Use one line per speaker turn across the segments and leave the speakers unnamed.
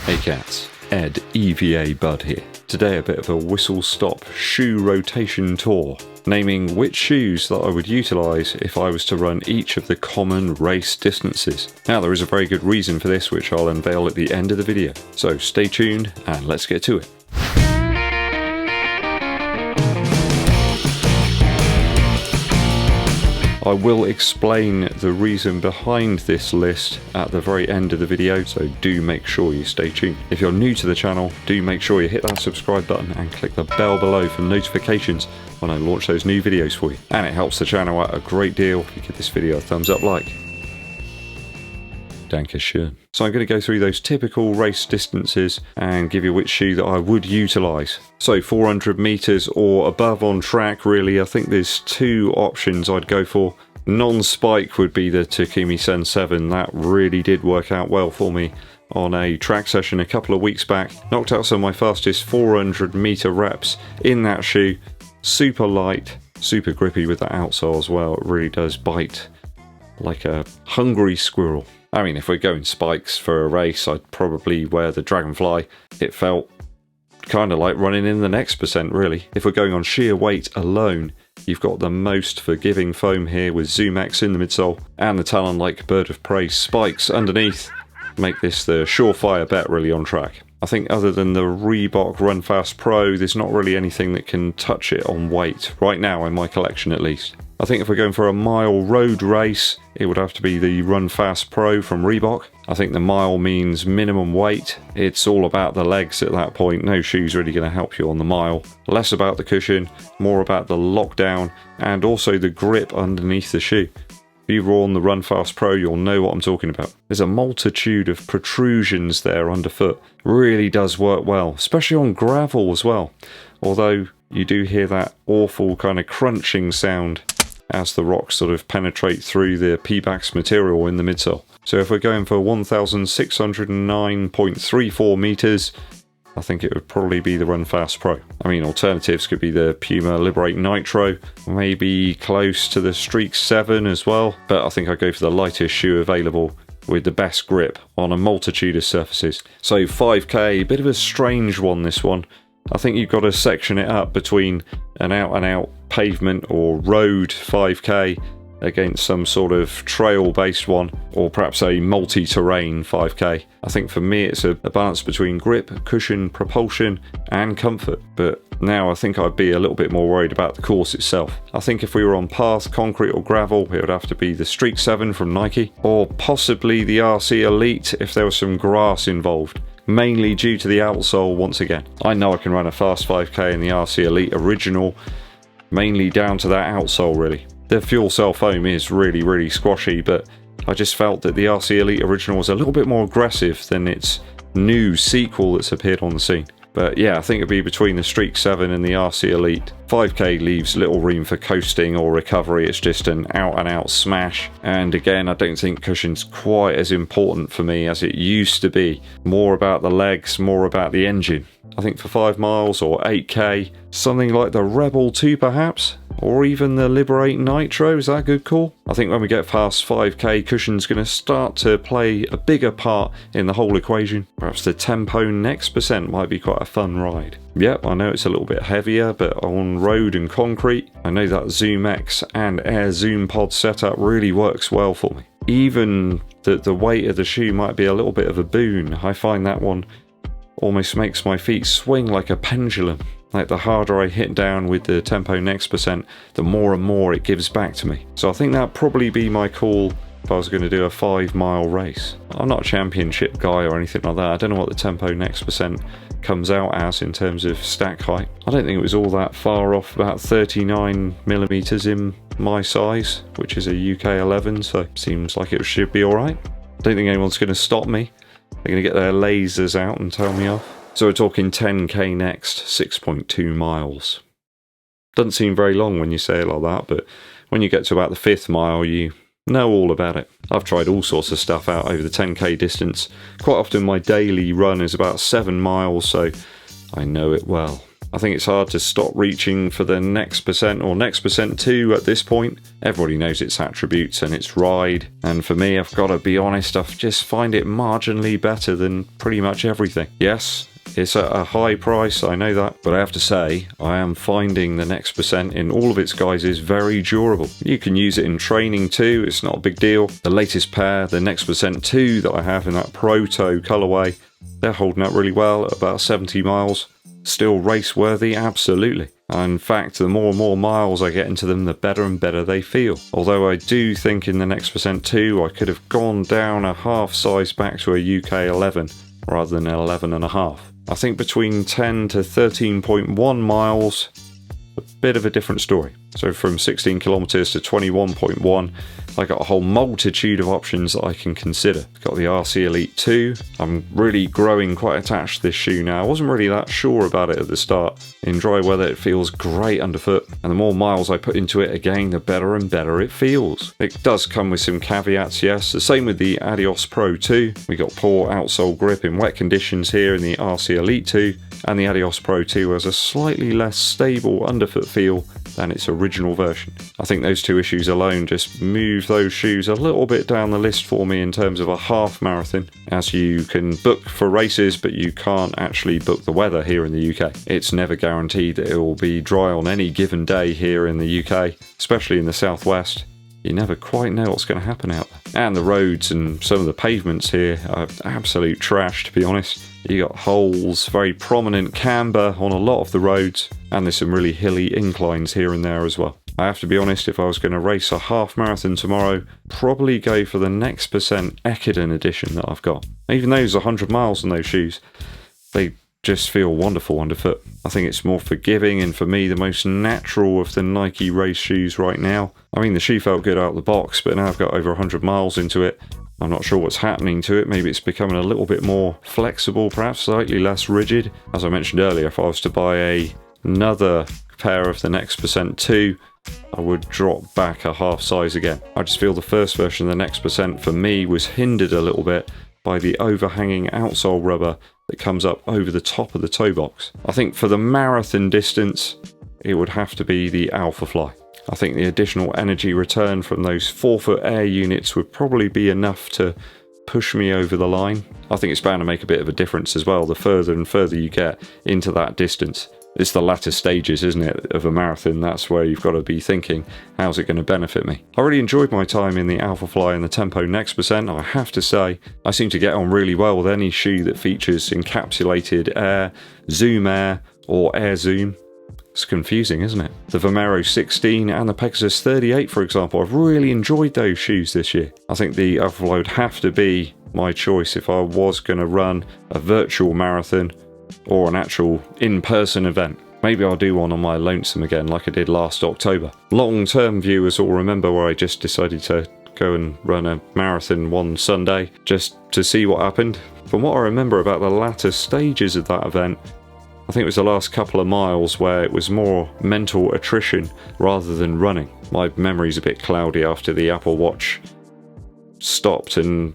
Hey cats, EDDBUD here. Today a bit of a whistle-stop shoe rotation tour, naming which shoes that I would utilise if I was to run each of the common race distances. Now there is a very good reason for this which I'll unveil at the end of the video, so stay tuned and let's get to it. I will explain the reason behind this list at the very end of the video, so do make sure you stay tuned. If you're new to the channel, do make sure you hit that subscribe button and click the bell below for notifications when I launch those new videos for you. And it helps the channel out a great deal if you give this video a thumbs up like. Dankeschön. So I'm going to go through those typical race distances and give you which shoe that I would utilise. So 400 metres or above on track really, I think there's two options I'd go for. Non-spike would be the Takumi Sen 7, that really did work out well for me on a track session a couple of weeks back. Knocked out some of my fastest 400 metre reps in that shoe. Super light, super grippy with that outsole as well, it really does bite like a hungry squirrel. I mean, if we're going spikes for a race, I'd probably wear the Dragonfly. It felt kind of like running in the next percent, really. If we're going on sheer weight alone, you've got the most forgiving foam here with Zoom X in the midsole, and the Talon-like Bird of Prey spikes underneath make this the surefire bet really on track. I think other than the Reebok Run Fast Pro, there's not really anything that can touch it on weight, right now in my collection at least. I think if we're going for a mile road race, it would have to be the Run Fast Pro from Reebok. I think the mile means minimum weight. It's all about the legs at that point. No shoe's really going to help you on the mile. Less about the cushion, more about the lockdown, and also the grip underneath the shoe. If you've worn the Run Fast Pro, you'll know what I'm talking about. There's a multitude of protrusions there underfoot. Really does work well, especially on gravel as well. Although you do hear that awful kind of crunching sound as the rocks sort of penetrate through the Pebax material in the midsole. So if we're going for 1,609.34 metres, I think it would probably be the Run Fast Pro. I mean, alternatives could be the Puma Liberate Nitro, maybe close to the Streak 7 as well, but I think I'd go for the lightest shoe available with the best grip on a multitude of surfaces. So 5k, bit of a strange one this one. I think you've got to section it up between an out-and-out pavement or road 5k against some sort of trail-based one, or perhaps a multi-terrain 5k. I think for me it's a balance between grip, cushion, propulsion and comfort, but now I think I'd be a little bit more worried about the course itself. I think if we were on path, concrete or gravel, it would have to be the Streak 7 from Nike, or possibly the RC Elite if there was some grass involved. Mainly due to the outsole once again. I know I can run a fast 5k in the RC Elite Original, mainly down to that outsole really. The fuel cell foam is really squashy, but I just felt that the RC Elite Original was a little bit more aggressive than its new sequel that's appeared on the scene. But yeah, I think it'd be between the Streak 7 and the RC Elite. 5k leaves little room for coasting or recovery, it's just an out-and-out smash. And again, I don't think cushion's quite as important for me as it used to be. More about the legs, more about the engine. I think for 5 miles or 8k, something like the Rebel 2 perhaps? Or even the Liberate Nitro, is that a good call? I think when we get past 5k, cushion's going to start to play a bigger part in the whole equation. Perhaps the Tempo next percent might be quite a fun ride. Yep, I know it's a little bit heavier, but on road and concrete, I know that Zoom X and Air Zoom Pod setup really works well for me. Even the weight of the shoe might be a little bit of a boon. I find that one almost makes my feet swing like a pendulum. Like the harder I hit down with the Tempo next percent, the more and more it gives back to me. So I think that'd probably be my call if I was going to do a 5-mile race. I'm not a championship guy or anything like that. I don't know what the Tempo next percent comes out as in terms of stack height. I don't think it was all that far off, about 39mm in my size, which is a UK 11, so seems like it should be alright. I don't think anyone's going to stop me. They're going to get their lasers out and tell me off. So we're talking 10k next, 6.2 miles. Doesn't seem very long when you say it like that, but when you get to about the 5th mile, you know all about it. I've tried all sorts of stuff out over the 10k distance. Quite often my daily run is about 7 miles, so I know it well. I think it's hard to stop reaching for the next percent or next percent 2 at this point. Everybody knows its attributes and its ride, and for me, I've got to be honest, I just find it marginally better than pretty much everything. Yes, it's at a high price, I know that, but I have to say, I am finding the next percent in all of its guises very durable. You can use it in training too, it's not a big deal. The latest pair, the next percent 2 that I have in that Proto colourway, they're holding up really well at about 70 miles. Still race worthy, absolutely. In fact, the more and more miles I get into them, the better and better they feel. Although I do think in the next percent 2, I could have gone down a half size back to a UK 11 rather than an 11.5. I think between 10 to 13.1 miles, a bit of a different story. So from 16 kilometers to 21.1, I got a whole multitude of options that I can consider. Got the RC Elite 2. I'm really growing quite attached to this shoe now. I wasn't really that sure about it at the start. In dry weather, it feels great underfoot, and the more miles I put into it, again, the better and better it feels. It does come with some caveats, yes. The same with the Adios Pro 2. We got poor outsole grip in wet conditions here in the RC Elite 2, and the Adios Pro 2 has a slightly less stable underfoot feel than its original version. I think those two issues alone just move those shoes a little bit down the list for me in terms of a half marathon, as you can book for races but you can't actually book the weather here in the UK. It's never guaranteed that it will be dry on any given day here in the UK, especially in the southwest. You never quite know what's going to happen out there. And the roads and some of the pavements here are absolute trash, to be honest. You got holes, very prominent camber on a lot of the roads, and there's some really hilly inclines here and there as well. I have to be honest, if I was going to race a half marathon tomorrow, probably go for the next percent Ekiden edition that I've got. Even though there's 100 miles on those shoes, they just feel wonderful underfoot. I think it's more forgiving and for me the most natural of the Nike race shoes right now. I mean, the shoe felt good out of the box, but now I've got over 100 miles into it. I'm not sure what's happening to it. Maybe it's becoming a little bit more flexible, perhaps slightly less rigid. As I mentioned earlier, if I was to buy another pair of the next percent 2, I would drop back a half size again. I just feel the first version of the next percent for me was hindered a little bit by the overhanging outsole rubber that comes up over the top of the toe box. I think for the marathon distance, it would have to be the Alpha Fly. I think the additional energy return from those 4-foot air units would probably be enough to push me over the line. I think it's bound to make a bit of a difference as well, the further and further you get into that distance. It's the latter stages, isn't it, of a marathon. That's where you've got to be thinking, how's it going to benefit me? I really enjoyed my time in the Alpha Fly and the Tempo Next Percent. I have to say, I seem to get on really well with any shoe that features encapsulated air, zoom air, or air zoom. It's confusing, isn't it? The Vomero 16 and the Pegasus 38, for example, I've really enjoyed those shoes this year. I think the Alpha Fly would have to be my choice if I was going to run a virtual marathon or an actual in-person event. Maybe I'll do one on my lonesome again like I did last October. Long-term viewers will remember where I just decided to go and run a marathon one Sunday just to see what happened. From what I remember about the latter stages of that event, I think it was the last couple of miles where it was more mental attrition rather than running. My memory's a bit cloudy after the Apple Watch stopped and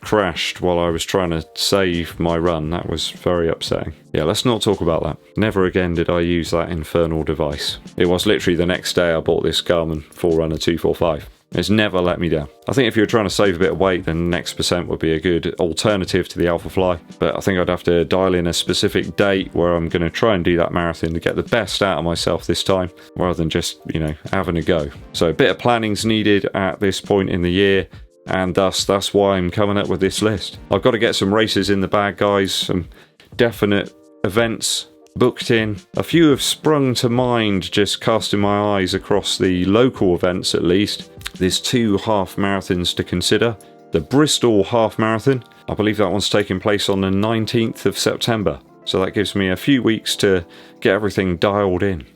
crashed while I was trying to save my run. That was very upsetting. Yeah, let's not talk about that. Never again did I use that infernal device. It was literally the next day I bought this Garmin Forerunner 245. It's never let me down. I think if you're trying to save a bit of weight, then Next Percent would be a good alternative to the Alpha Fly. But I think I'd have to dial in a specific date where I'm going to try and do that marathon to get the best out of myself this time, rather than just, having a go. So a bit of planning's needed at this point in the year, and thus that's why I'm coming up with this list. I've got to get some races in the bag, guys, some definite events booked in. A few have sprung to mind just casting my eyes across the local events at least. There's 2 half marathons to consider. The Bristol Half Marathon, I believe that one's taking place on the 19th of September. So that gives me a few weeks to get everything dialed in.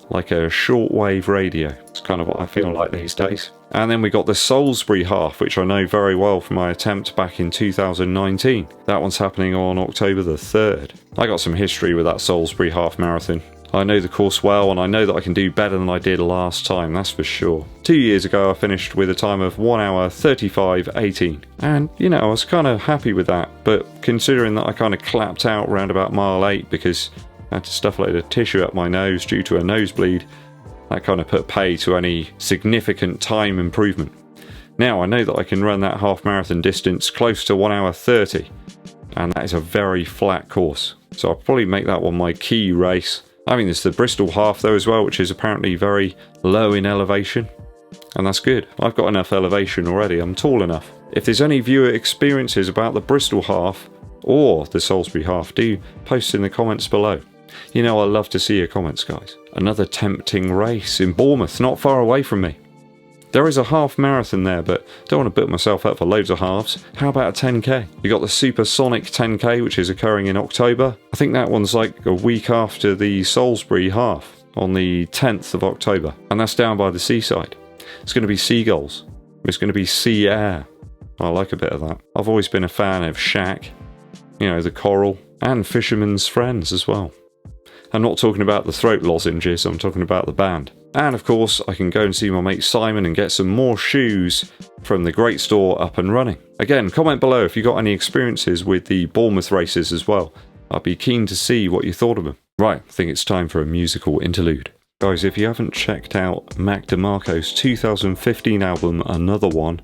Like a shortwave radio. It's kind of what I feel like these days. And then we got the Salisbury Half, which I know very well from my attempt back in 2019. That one's happening on October the 3rd. I got some history with that Salisbury Half Marathon. I know the course well, and I know that I can do better than I did last time, that's for sure. 2 years ago I finished with a time of 1 hour 35:18. And, I was kind of happy with that, but considering that I kind of clapped out around about mile 8 because I had to stuff a load of tissue up my nose due to a nosebleed. That kind of put pay to any significant time improvement. Now I know that I can run that half marathon distance close to 1 hour 30, and that is a very flat course. So I'll probably make that one my key race. I mean, there's the Bristol half though as well, which is apparently very low in elevation. And that's good. I've got enough elevation already. I'm tall enough. If there's any viewer experiences about the Bristol half or the Salisbury half, do post in the comments below. You know I love to see your comments, guys. Another tempting race in Bournemouth, not far away from me. There is a half marathon there, but don't want to book myself up for loads of halves. How about a 10k? You got the Supersonic 10k, which is occurring in October. I think that one's like a week after the Salisbury half, on the 10th of October. And that's down by the seaside. It's going to be seagulls. It's going to be sea air. I like a bit of that. I've always been a fan of Shack, you know, the coral, and Fisherman's Friends as well. I'm not talking about the throat lozenges, I'm talking about the band. And of course, I can go and see my mate Simon and get some more shoes from the Great Store up and running. Again, comment below if you got any experiences with the Bournemouth races as well. I'd be keen to see what you thought of them. Right, I think it's time for a musical interlude. Guys, if you haven't checked out Mac DeMarco's 2015 album, Another One,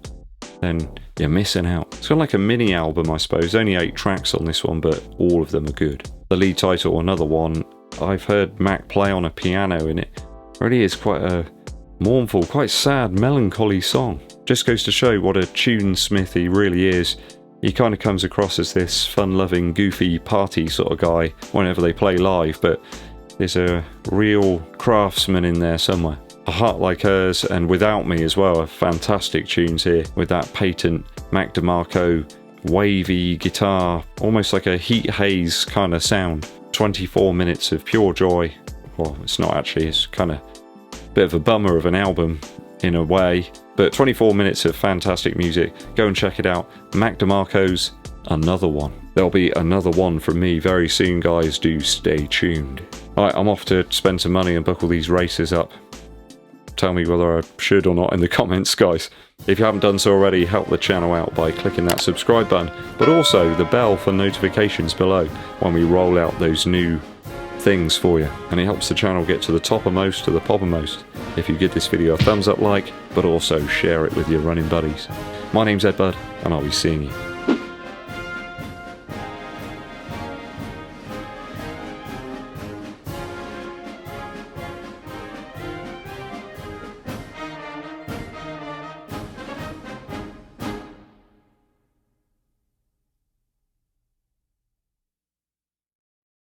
then you're missing out. It's kind of like a mini album, I suppose. Only 8 tracks on this one, but all of them are good. The lead title, Another One, I've heard Mac play on a piano in it. It really is quite a mournful, quite sad, melancholy song. Just goes to show what a tunesmith he really is. He kind of comes across as this fun-loving, goofy, party sort of guy whenever they play live, but there's a real craftsman in there somewhere. A Heart Like Hers and Without Me as well are fantastic tunes here, with that patent Mac DeMarco wavy guitar, almost like a heat haze kind of sound. 24 minutes of pure joy. Well, it's not actually, it's kind of a bit of a bummer of an album in a way, but 24 minutes of fantastic music. Go and check it out. Mac DeMarco's Another One. There'll be another one from me very soon, guys. Do stay tuned. Alright, I'm off to spend some money and book all these races up. Tell me whether I should or not in the comments, guys. If you haven't done so already, help the channel out by clicking that subscribe button, but also the bell for notifications below when we roll out those new things for you. And it helps the channel get to the toppermost to the poppermost if you give this video a thumbs up like, but also share it with your running buddies. My name's EDDBUD, and I'll be seeing you